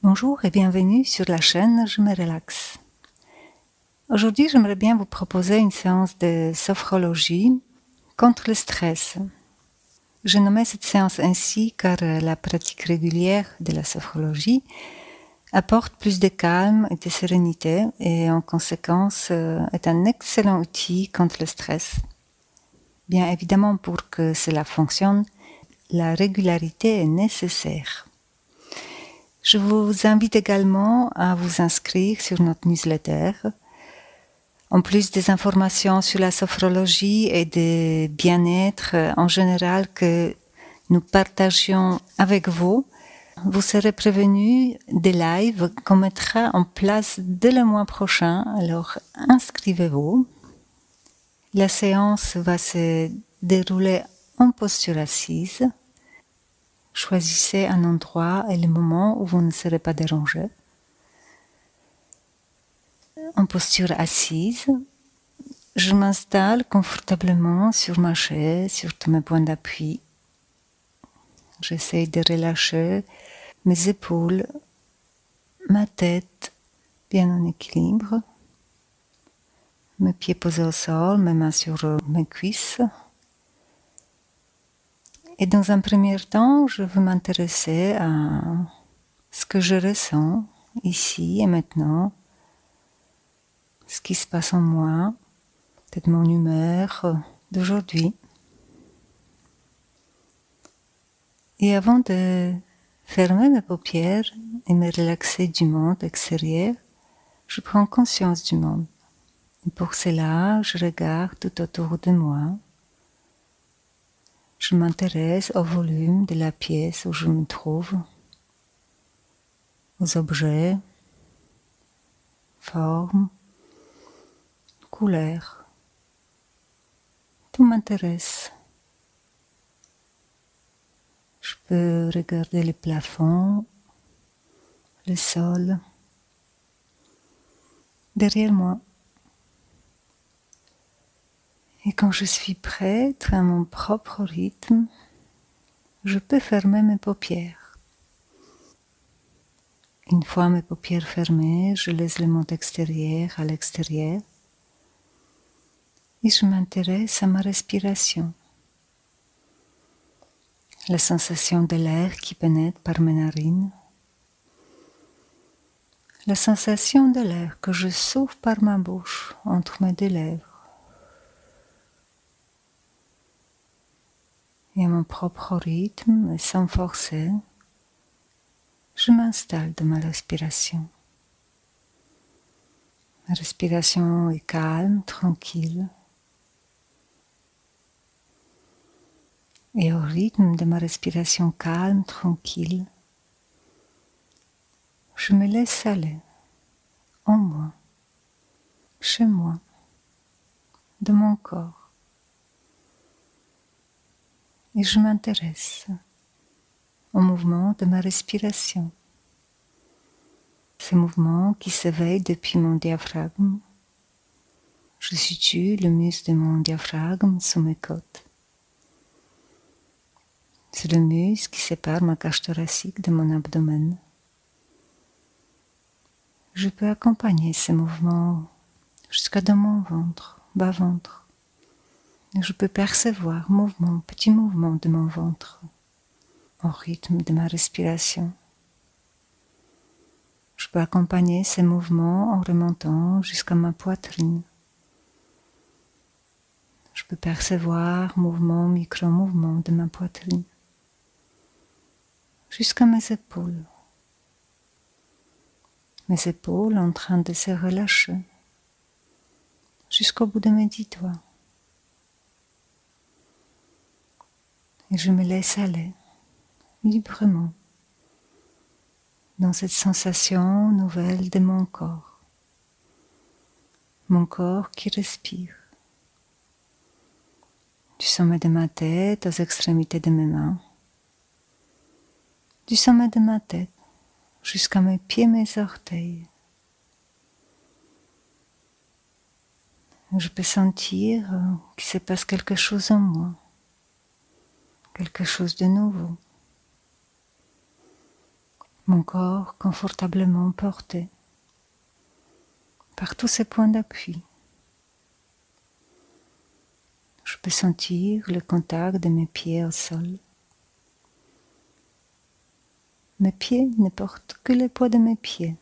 Bonjour et bienvenue sur la chaîne Je me relaxe. Aujourd'hui, j'aimerais bien vous proposer une séance de sophrologie contre le stress. J'ai nommé cette séance ainsi car la pratique régulière de la sophrologie apporte plus de calme et de sérénité et en conséquence est un excellent outil contre le stress. Bien évidemment, pour que cela fonctionne, la régularité est nécessaire. Je vous invite également à vous inscrire sur notre newsletter. En plus des informations sur la sophrologie et de bien-être en général que nous partagions avec vous, vous serez prévenus des lives qu'on mettra en place dès le mois prochain. Alors inscrivez-vous. La séance va se dérouler en posture assise. Choisissez un endroit et le moment où vous ne serez pas dérangé. En posture assise, je m'installe confortablement sur ma chaise, sur tous mes points d'appui. J'essaie de relâcher mes épaules, ma tête bien en équilibre, mes pieds posés au sol, mes mains sur mes cuisses. Et dans un premier temps, je veux m'intéresser à ce que je ressens ici et maintenant, ce qui se passe en moi, peut-être mon humeur d'aujourd'hui. Et avant de fermer mes paupières et me relaxer du monde extérieur, je prends conscience du monde. Et pour cela, je regarde tout autour de moi. Je m'intéresse au volume de la pièce où je me trouve, aux objets, formes, couleurs. Tout m'intéresse. Je peux regarder les plafonds, le sol, derrière moi. Et quand je suis prête à mon propre rythme, je peux fermer mes paupières. Une fois mes paupières fermées, je laisse le monde extérieur à l'extérieur et je m'intéresse à ma respiration. La sensation de l'air qui pénètre par mes narines, la sensation de l'air que je souffle par ma bouche entre mes deux lèvres. Et à mon propre rythme et sans forcer, je m'installe dans ma respiration. Ma respiration est calme, tranquille. Et au rythme de ma respiration calme, tranquille, je me laisse aller en moi, chez moi, de mon corps. Et je m'intéresse au mouvement de ma respiration. Ce mouvement qui s'éveille depuis mon diaphragme. Je situe le muscle de mon diaphragme sous mes côtes. C'est le muscle qui sépare ma cage thoracique de mon abdomen. Je peux accompagner ce mouvement jusqu'à dans mon ventre, bas-ventre. Je peux percevoir petit mouvement de mon ventre au rythme de ma respiration. Je peux accompagner ces mouvements en remontant jusqu'à ma poitrine. Je peux percevoir micro-mouvements de ma poitrine jusqu'à mes épaules. Mes épaules en train de se relâcher jusqu'au bout de mes 10 doigts. Et je me laisse aller librement dans cette sensation nouvelle de mon corps qui respire, du sommet de ma tête aux extrémités de mes mains, du sommet de ma tête jusqu'à mes pieds, mes orteils. Je peux sentir qu'il se passe quelque chose en moi, quelque chose de nouveau. mon corps confortablement porté par tous ces points d'appui. Je peux sentir le contact de mes pieds au sol. Mes pieds ne portent que le poids de mes pieds.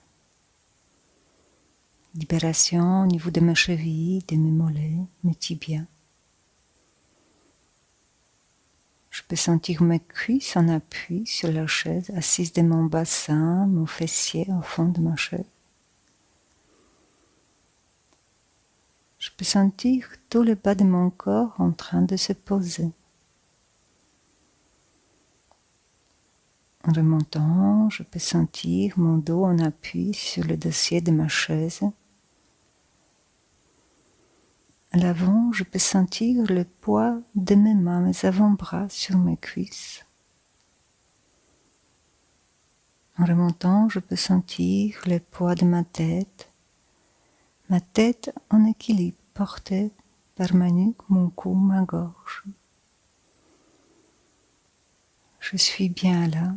Libération au niveau de mes chevilles, de mes mollets, mes tibias. Je peux sentir mes cuisses en appui sur la chaise, assise de mon bassin, mon fessier au fond de ma chaise. Je peux sentir tout le bas de mon corps en train de se poser. En remontant, je peux sentir mon dos en appui sur le dossier de ma chaise. À l'avant, je peux sentir le poids de mes mains, mes avant-bras sur mes cuisses. En remontant, je peux sentir le poids de ma tête en équilibre, portée par ma nuque, mon cou, ma gorge. Je suis bien là.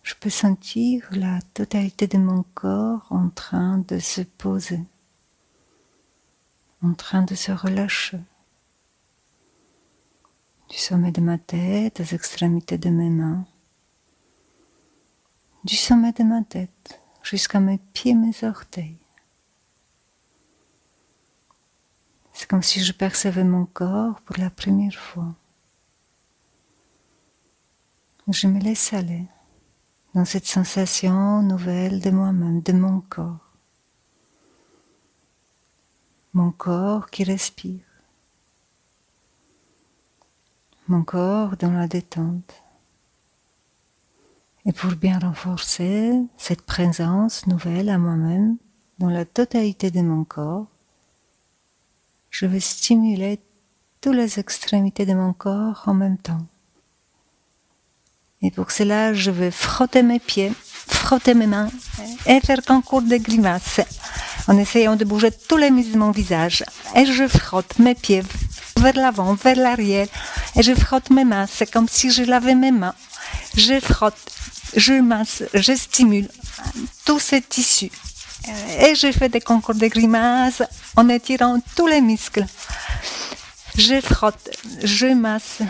Je peux sentir la totalité de mon corps en train de se poser, en train de se relâcher. Du sommet de ma tête aux extrémités de mes mains. Du sommet de ma tête jusqu'à mes pieds, mes orteils. C'est comme si je percevais mon corps pour la première fois. Je me laisse aller dans cette sensation nouvelle de moi-même, de mon corps. Mon corps qui respire. Mon corps dans la détente. Et pour bien renforcer cette présence nouvelle à moi-même, dans la totalité de mon corps, je vais stimuler toutes les extrémités de mon corps en même temps. Et pour cela, je vais frotter mes pieds, frotter mes mains et faire concours de grimaces en essayant de bouger tous les muscles de mon visage. Et je frotte mes pieds vers l'avant, vers l'arrière et je frotte mes mains. C'est comme si je lavais mes mains. Je frotte, je masse, je stimule tous ces tissus. Et je fais des concours de grimaces en étirant tous les muscles. Je frotte, je masse,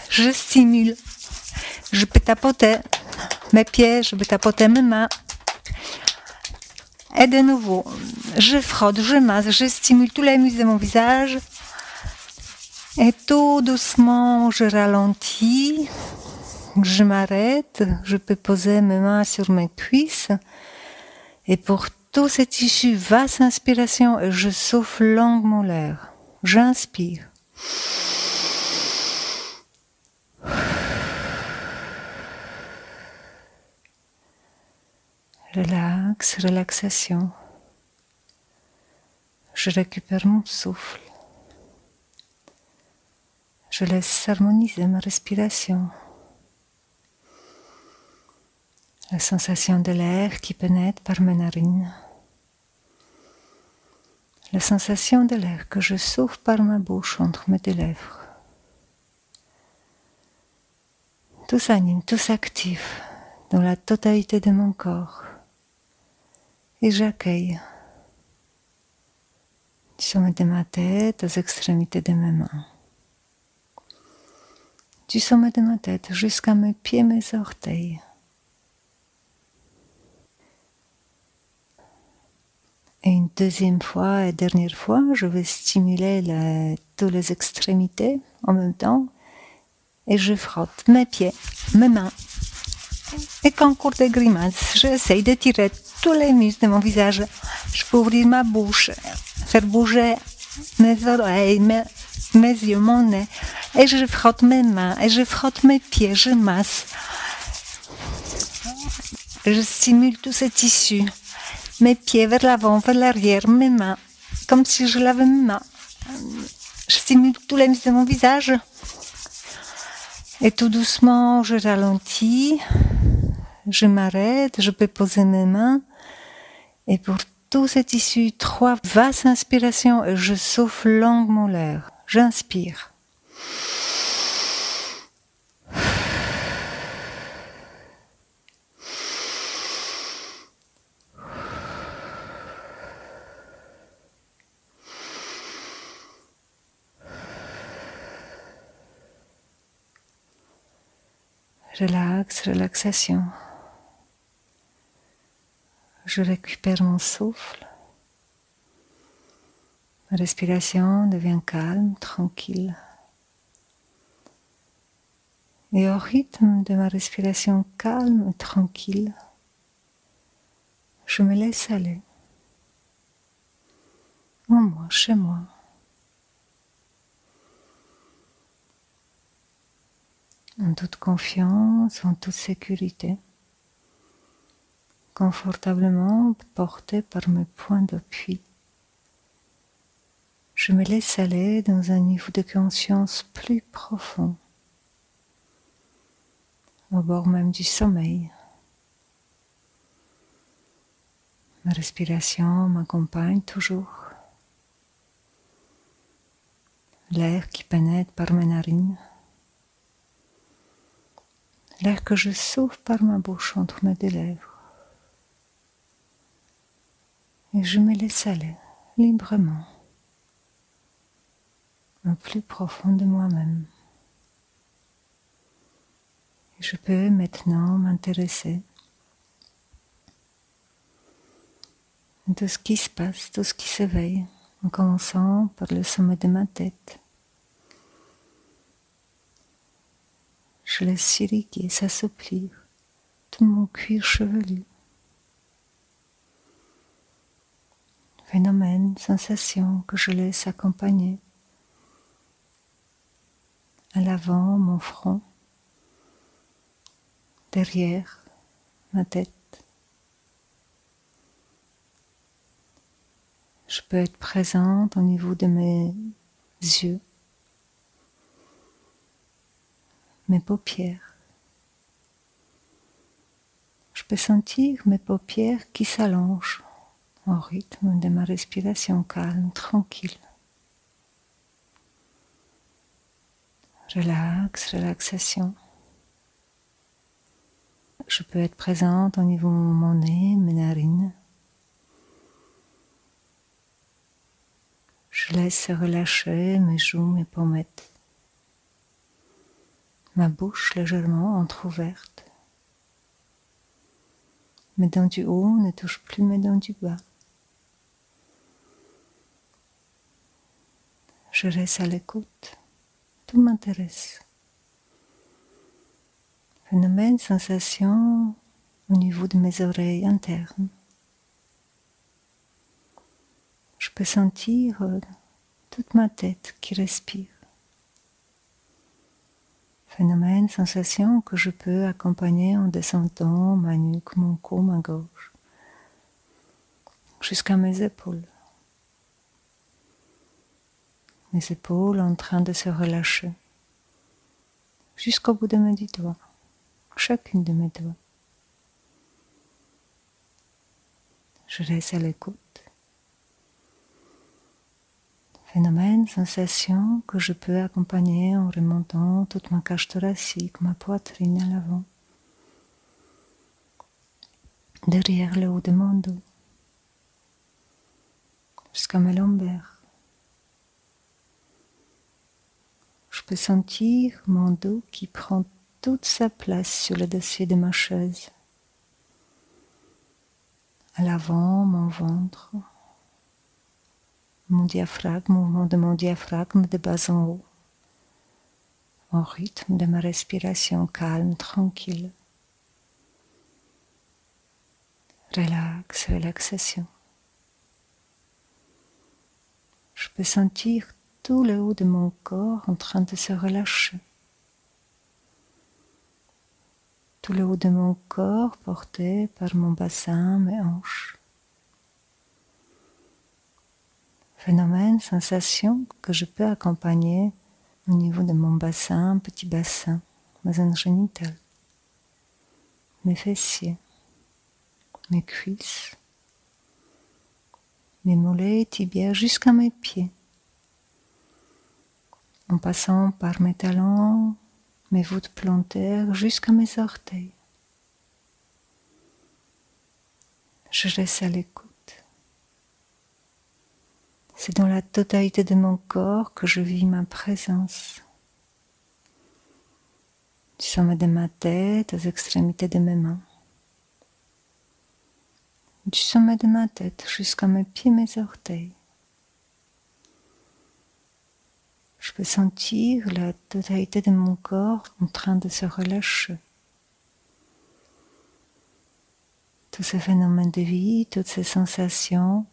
je stimule. Je peux tapoter mes pieds, je peux tapoter mes mains. Et de nouveau, je frotte, je masse, je stimule tous les muscles de mon visage. Et tout doucement, je ralentis. Je m'arrête, je peux poser mes mains sur mes cuisses. Et pour tous ces tissus, vaste inspiration et je souffle longuement l'air. J'inspire. Relax, relaxation. Je récupère mon souffle. Je laisse harmoniser ma respiration. La sensation de l'air qui pénètre par mes narines. La sensation de l'air que je souffle par ma bouche entre mes deux lèvres. Tout s'anime, tout s'active dans la totalité de mon corps. Et j'accueille du sommet de ma tête aux extrémités de mes mains. Du sommet de ma tête jusqu'à mes pieds, mes orteils. Et une deuxième fois et dernière fois, je vais stimuler toutes les extrémités en même temps. Et je frotte mes pieds, mes mains. Et concours de grimaces, j'essaye d'étirer tous les muscles de mon visage. Je peux ouvrir ma bouche, faire bouger mes oreilles, mes yeux, mon nez. Et je frotte mes mains, et je frotte mes pieds, je masse. Je stimule tous ces tissus. Mes pieds vers l'avant, vers l'arrière, mes mains, comme si je lavais mes mains. Je stimule tous les muscles de mon visage. Et tout doucement, je ralentis. Je m'arrête, je peux poser mes mains. Et pour tous ces tissus, 3 vastes inspirations et je souffle longuement l'air. J'inspire. Relax, relaxation. Je récupère mon souffle. Ma respiration devient calme, tranquille. Et au rythme de ma respiration calme et tranquille, je me laisse aller. En moi, chez moi. En toute confiance, en toute sécurité. Confortablement porté par mes points d'appui. Je me laisse aller dans un niveau de conscience plus profond, au bord même du sommeil. Ma respiration m'accompagne toujours. L'air qui pénètre par mes narines. L'air que je souffle par ma bouche entre mes deux lèvres. Et je me laisse aller librement, au plus profond de moi-même. Et je peux maintenant m'intéresser à tout ce qui se passe, tout ce qui s'éveille, en commençant par le sommet de ma tête. Je laisse s'irriguer, s'assouplir tout mon cuir chevelu. Phénomène, sensation que je laisse accompagner. À l'avant, mon front. Derrière, ma tête. Je peux être présente au niveau de mes yeux, mes paupières. Je peux sentir mes paupières qui s'allongent au rythme de ma respiration calme, tranquille. Relax, relaxation. Je peux être présente au niveau de mon nez, mes narines. Je laisse se relâcher mes joues, mes pommettes. Ma bouche légèrement entrouverte. Mes dents du haut ne touchent plus mes dents du bas. Je reste à l'écoute. Tout m'intéresse. Phénomène, sensation au niveau de mes oreilles internes. Je peux sentir toute ma tête qui respire. Phénomène, sensation que je peux accompagner en descendant ma nuque, mon cou, ma gorge, jusqu'à mes épaules. Mes épaules en train de se relâcher, jusqu'au bout de mes 10 doigts, chacune de mes doigts. Je reste à l'écoute. Phénomène, sensation que je peux accompagner en remontant toute ma cage thoracique, ma poitrine à l'avant, derrière le haut de mon dos, jusqu'à mes lombaires. Je peux sentir mon dos qui prend toute sa place sur le dossier de ma chaise. À l'avant, mon ventre, mon diaphragme, mouvement de mon diaphragme de bas en haut, au rythme de ma respiration calme, tranquille. Relax, relaxation. Je peux sentir tout le haut de mon corps en train de se relâcher. Tout le haut de mon corps porté par mon bassin, mes hanches. Phénomène, sensation que je peux accompagner au niveau de mon bassin, petit bassin, ma zone génitale, mes fessiers, mes cuisses, mes mollets et tibias jusqu'à mes pieds, en passant par mes talons, mes voûtes plantaires jusqu'à mes orteils. Je reste à l'écoute. C'est dans la totalité de mon corps que je vis ma présence. du sommet de ma tête aux extrémités de mes mains, du sommet de ma tête jusqu'à mes pieds, mes orteils. Je peux sentir la totalité de mon corps en train de se relâcher. Tous ces phénomènes de vie, toutes ces sensations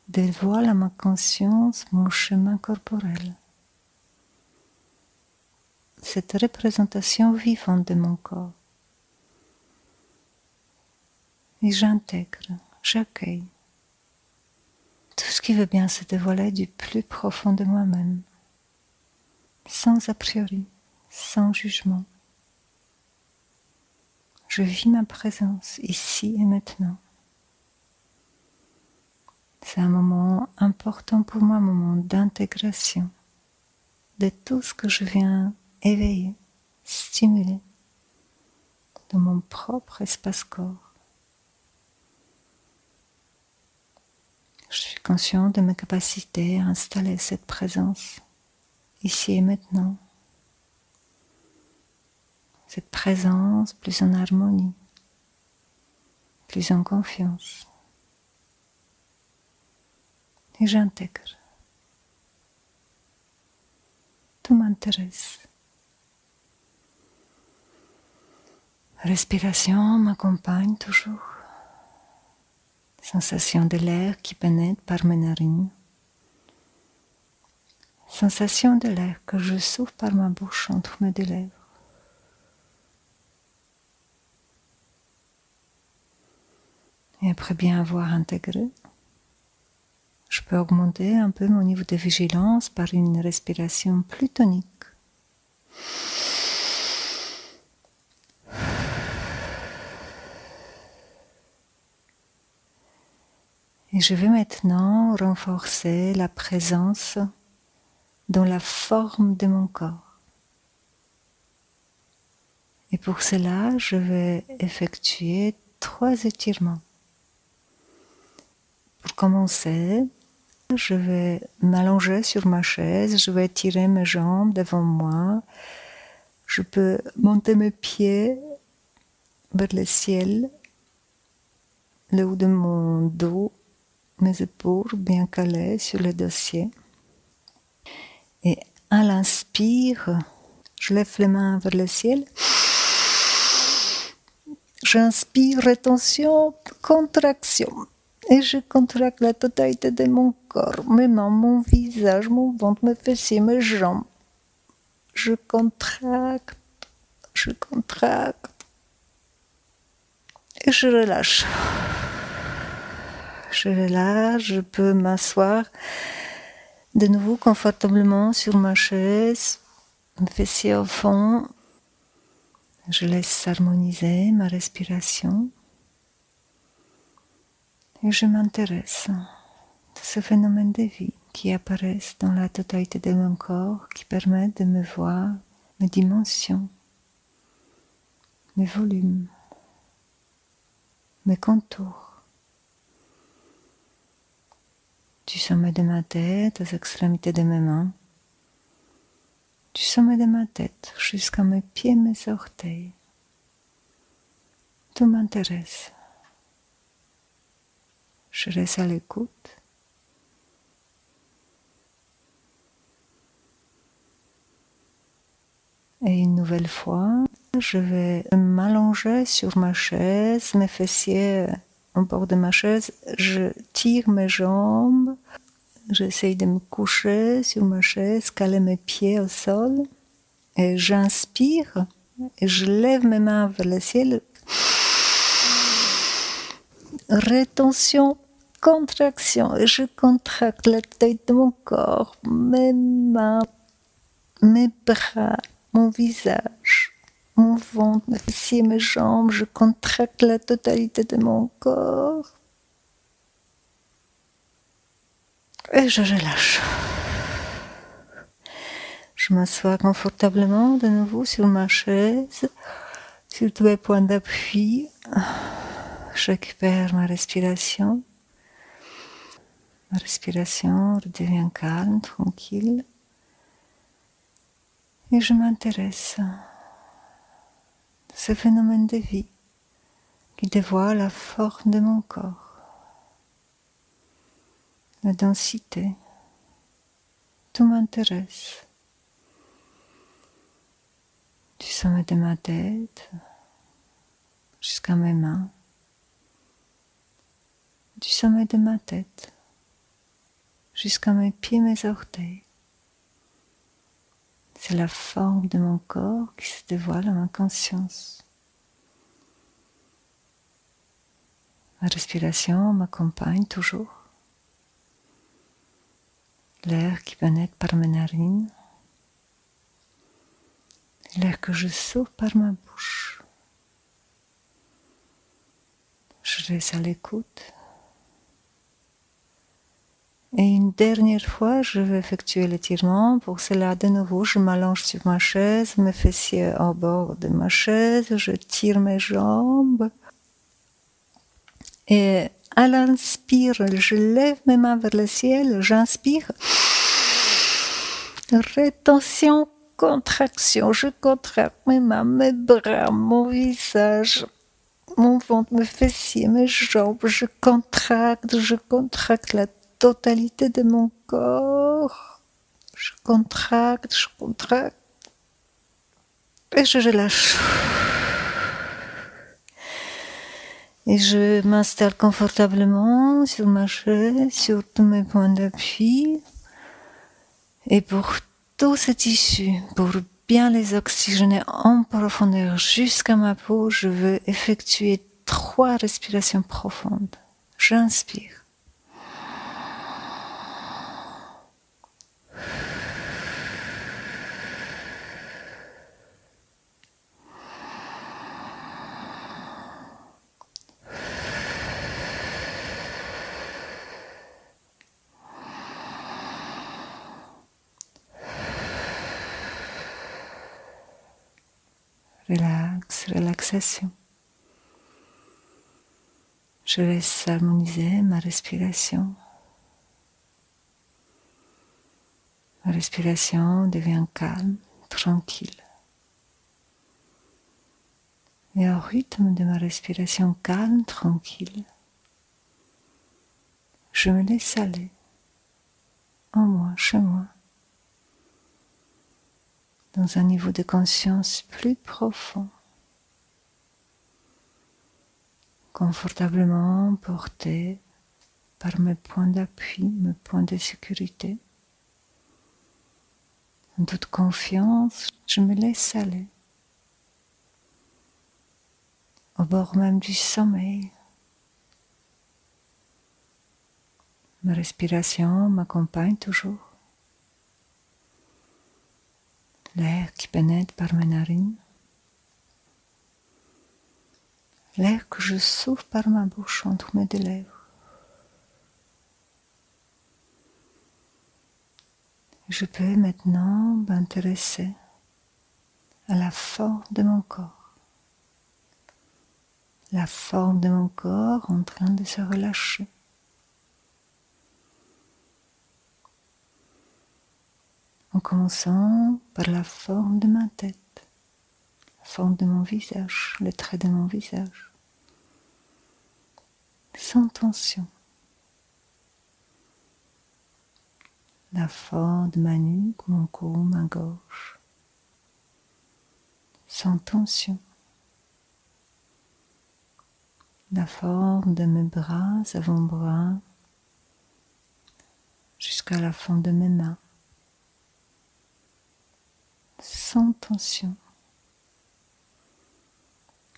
dévoilent à ma conscience mon chemin corporel. Cette représentation vivante de mon corps. Et j'intègre, j'accueille tout ce qui veut bien se dévoiler du plus profond de moi-même, sans a priori, sans jugement. Je vis ma présence ici et maintenant. C'est un moment important pour moi, un moment d'intégration de tout ce que je viens éveiller, stimuler dans mon propre espace-corps. Je suis conscient de mes capacités à installer cette présence ici et maintenant. Cette présence plus en harmonie, plus en confiance. Et j'intègre. Tout m'intéresse. Respiration m'accompagne toujours. Sensation de l'air qui pénètre par mes narines. Sensation de l'air que je souffle par ma bouche entre mes deux lèvres. Et après bien avoir intégré, je peux augmenter un peu mon niveau de vigilance par une respiration plus tonique. Et je vais maintenant renforcer la présence dans la forme de mon corps. Et pour cela, je vais effectuer 3 étirements. Pour commencer, je vais m'allonger sur ma chaise, je vais étirer mes jambes devant moi. Je peux monter mes pieds vers le ciel, le haut de mon dos, mes épaules bien calées sur le dossier. Et à l'inspire, je lève les mains vers le ciel. J'inspire, rétention, contraction. Et je contracte la totalité de mon corps, mes mains, mon visage, mon ventre, mes fessiers, mes jambes. Je contracte. Et je relâche. Je relâche, je peux m'asseoir de nouveau confortablement sur ma chaise, mes fessiers au fond. Je laisse s'harmoniser ma respiration. Et je m'intéresse à ce phénomène de vie qui apparaissent dans la totalité de mon corps, qui permettent de me voir mes dimensions, mes volumes, mes contours. Du sommet de ma tête aux extrémités de mes mains, du sommet de ma tête jusqu'à mes pieds, mes orteils. Tout m'intéresse. Je reste à l'écoute. Et une nouvelle fois, je vais m'allonger sur ma chaise, mes fessiers au bord de ma chaise. Je tire mes jambes. J'essaye de me coucher sur ma chaise, caler mes pieds au sol. Et j'inspire et je lève mes mains vers le ciel. Rétention, contraction. Et je contracte la tête de mon corps, mes mains, mes bras, mon visage, mon ventre, mes fessiers, mes jambes. Je contracte la totalité de mon corps. Et je relâche. Je m'assois confortablement de nouveau sur ma chaise, sur tous mes points d'appui. Je récupère ma respiration. Ma respiration redevient calme, tranquille. Et je m'intéresse ce phénomène de vie qui dévoile la forme de mon corps, la densité. Tout m'intéresse. Du sommet de ma tête jusqu'à mes mains, du sommet de ma tête jusqu'à mes pieds, mes orteils. C'est la forme de mon corps qui se dévoile à ma conscience. Ma respiration m'accompagne toujours. L'air qui pénètre par mes narines, l'air que je souffle par ma bouche. Je reste à l'écoute. Et une dernière fois, je vais effectuer l'étirement. Pour cela, de nouveau, je m'allonge sur ma chaise, mes fessiers au bord de ma chaise, je tire mes jambes. Et à l'inspire, je lève mes mains vers le ciel, j'inspire. Rétention, contraction, je contracte mes mains, mes bras, mon visage, mon ventre, mes fessiers, mes jambes, je contracte la totalité de mon corps. Je contracte, et je relâche. Et je m'installe confortablement sur ma chaise, sur tous mes points d'appui. Et pour tous ces tissus, pour bien les oxygéner en profondeur jusqu'à ma peau, je veux effectuer 3 respirations profondes. J'inspire. Relax, relaxation. Je laisse harmoniser ma respiration. Ma respiration devient calme, tranquille. Et au rythme de ma respiration calme, tranquille, je me laisse aller en moi, chez moi, dans un niveau de conscience plus profond, confortablement porté par mes points d'appui, mes points de sécurité. En toute confiance, je me laisse aller, au bord même du sommeil. Ma respiration m'accompagne toujours. L'air qui pénètre par mes narines. L'air que je souffle par ma bouche entre mes deux lèvres. Je peux maintenant m'intéresser à la forme de mon corps. La forme de mon corps en train de se relâcher. En commençant par la forme de ma tête, la forme de mon visage, les traits de mon visage, sans tension. La forme de ma nuque, mon cou, ma gorge, sans tension. La forme de mes bras, avant-bras, jusqu'à la forme de mes mains, sans tension.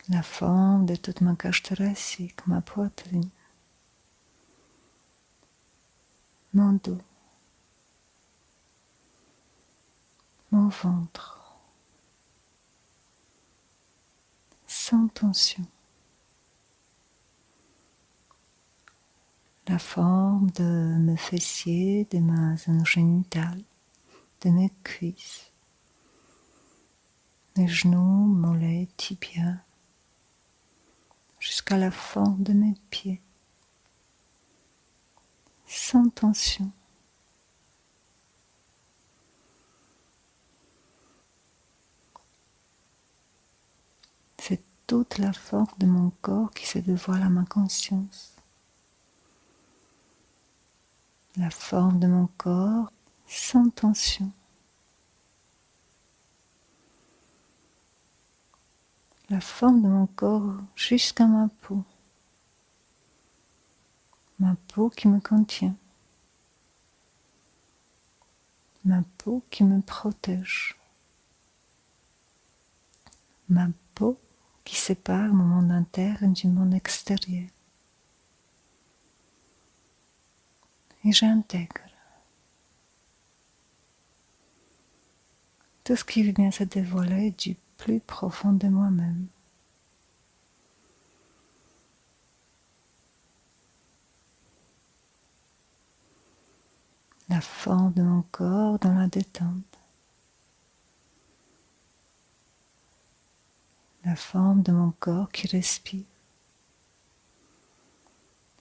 La forme de toute ma cage thoracique, ma poitrine, mon dos, mon ventre, sans tension. La forme de mes fessiers, de ma zone génitale, de mes cuisses, mes genoux, mollets, tibias, jusqu'à la forme de mes pieds, sans tension. toute la forme de mon corps qui se dévoile à ma conscience. La forme de mon corps sans tension. La forme de mon corps jusqu'à ma peau. Ma peau qui me contient. Ma peau qui me protège. Ma peau qui sépare mon monde interne du monde extérieur. Et j'intègre tout ce qui vient se dévoiler du plus profond de moi-même. La forme de mon corps dans la détente. La forme de mon corps qui respire.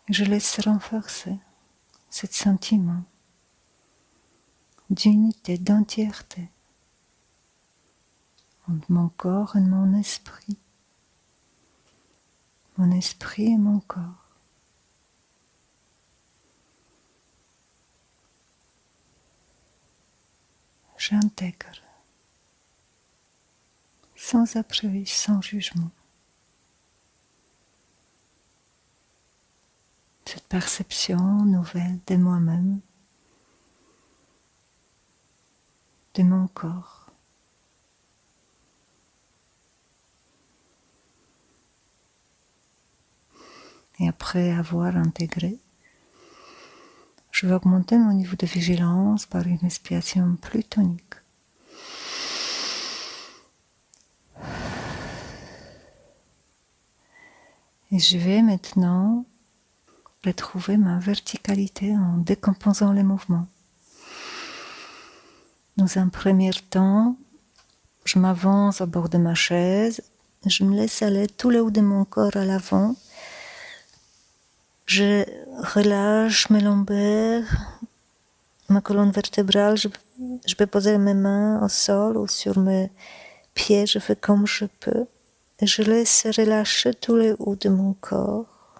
Et je laisse renforcer ce sentiment d'unité, d'entièreté entre mon corps et mon esprit et mon corps. J'intègre, sans appréciation, sans jugement, cette perception nouvelle de moi-même, de mon corps. Et après avoir intégré, je vais augmenter mon niveau de vigilance par une respiration plus tonique. Et je vais maintenant retrouver ma verticalité en décomposant les mouvements. Dans un premier temps, je m'avance à bord de ma chaise, je me laisse aller tout le haut de mon corps à l'avant. Je relâche mes lombaires, ma colonne vertébrale, je peux poser mes mains au sol ou sur mes pieds, je fais comme je peux. Et je laisse relâcher tout le haut de mon corps.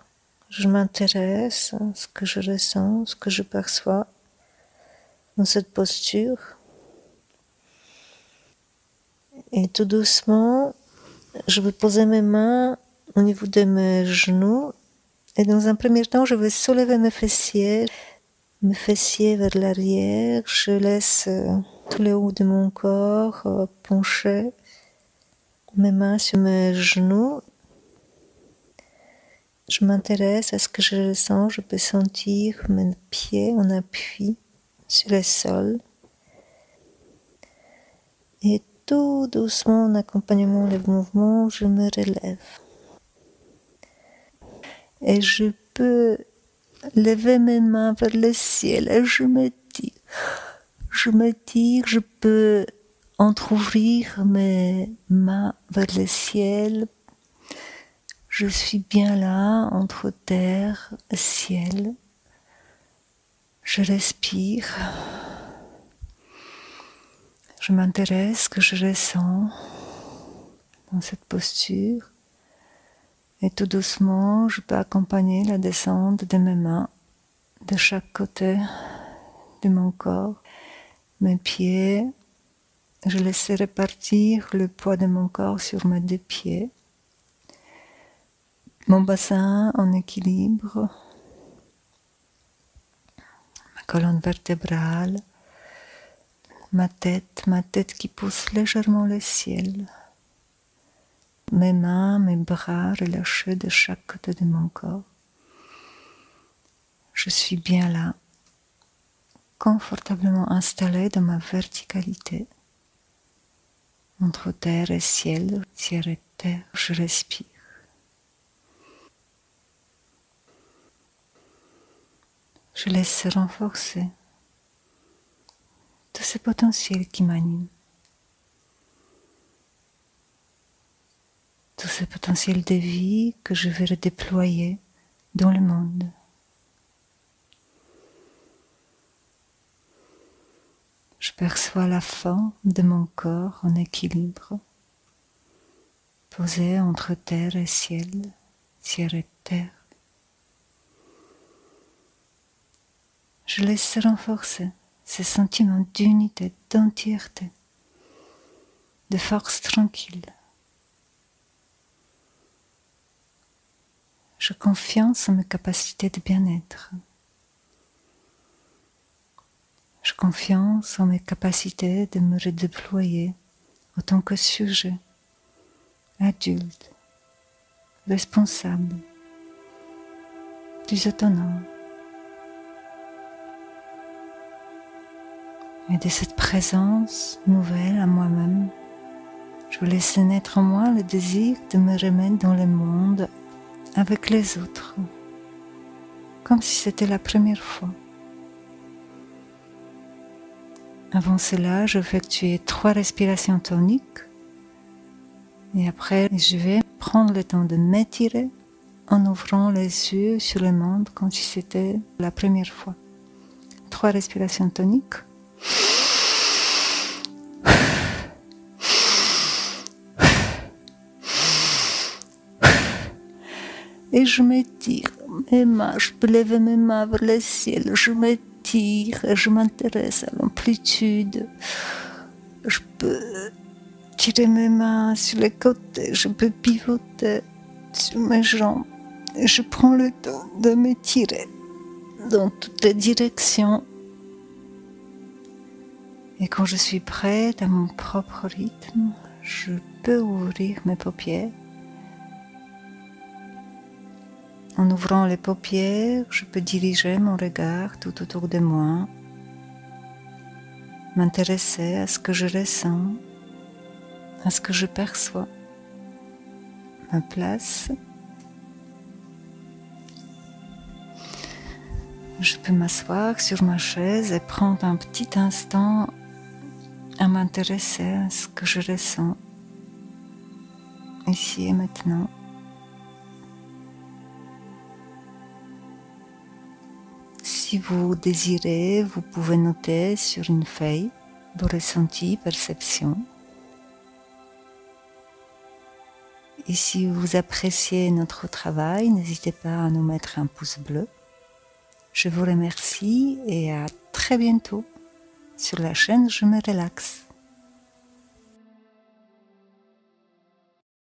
Je m'intéresse à ce que je ressens, ce que je perçois dans cette posture. Et tout doucement, je vais poser mes mains au niveau de mes genoux. Et dans un premier temps, je vais soulever mes fessiers vers l'arrière. Je laisse tout le haut de mon corps pencher. Mes mains sur mes genoux. Je m'intéresse à ce que je ressens. Je peux sentir mes pieds en appui sur le sol. Et tout doucement, en accompagnement des mouvements, je me relève. Et je peux lever mes mains vers le ciel et je me tire. Je peux entrouvrir mes mains vers le ciel. Je suis bien là, entre terre et ciel. Je respire. Je m'intéresse à ce que je ressens dans cette posture. Et tout doucement, je peux accompagner la descente de mes mains de chaque côté de mon corps. Mes pieds, je laisse répartir le poids de mon corps sur mes deux pieds. Mon bassin en équilibre. Ma colonne vertébrale. Ma tête qui pousse légèrement le ciel. Mes mains, mes bras relâchés de chaque côté de mon corps. Je suis bien là, confortablement installée dans ma verticalité. Entre terre et ciel et terre, je respire. Je laisse renforcer tout ce potentiel qui m'anime. Tout ce potentiel de vie que je vais redéployer dans le monde. Je perçois la forme de mon corps en équilibre, posé entre terre et ciel, ciel et terre. Je laisse renforcer ce sentiment d'unité, d'entièreté, de force tranquille. Je confiance en mes capacités de bien-être. Je confiance en mes capacités de me redéployer en tant que sujet, adulte, responsable, plus autonome. Et de cette présence nouvelle à moi-même, je veux laisser naître en moi le désir de me remettre dans le monde avec les autres, comme si c'était la première fois. Avant cela, j'effectuais 3 respirations toniques et après, je vais prendre le temps de m'étirer en ouvrant les yeux sur le monde comme si c'était la première fois. 3 respirations toniques. Et je m'étire mes mains, je peux lever mes mains vers le ciel, je m'étire et je m'intéresse à l'amplitude. Je peux tirer mes mains sur les côtés, je peux pivoter sur mes jambes. Et je prends le temps de m'étirer dans toutes les directions. Et quand je suis prête à mon propre rythme, je peux ouvrir mes paupières. En ouvrant les paupières, je peux diriger mon regard tout autour de moi, m'intéresser à ce que je ressens, à ce que je perçois, ma place. Je peux m'asseoir sur ma chaise et prendre un petit instant à m'intéresser à ce que je ressens, ici et maintenant. Si vous désirez, vous pouvez noter sur une feuille vos ressentis, perceptions. Et si vous appréciez notre travail, n'hésitez pas à nous mettre un pouce bleu. Je vous remercie et à très bientôt sur la chaîne Je me relaxe.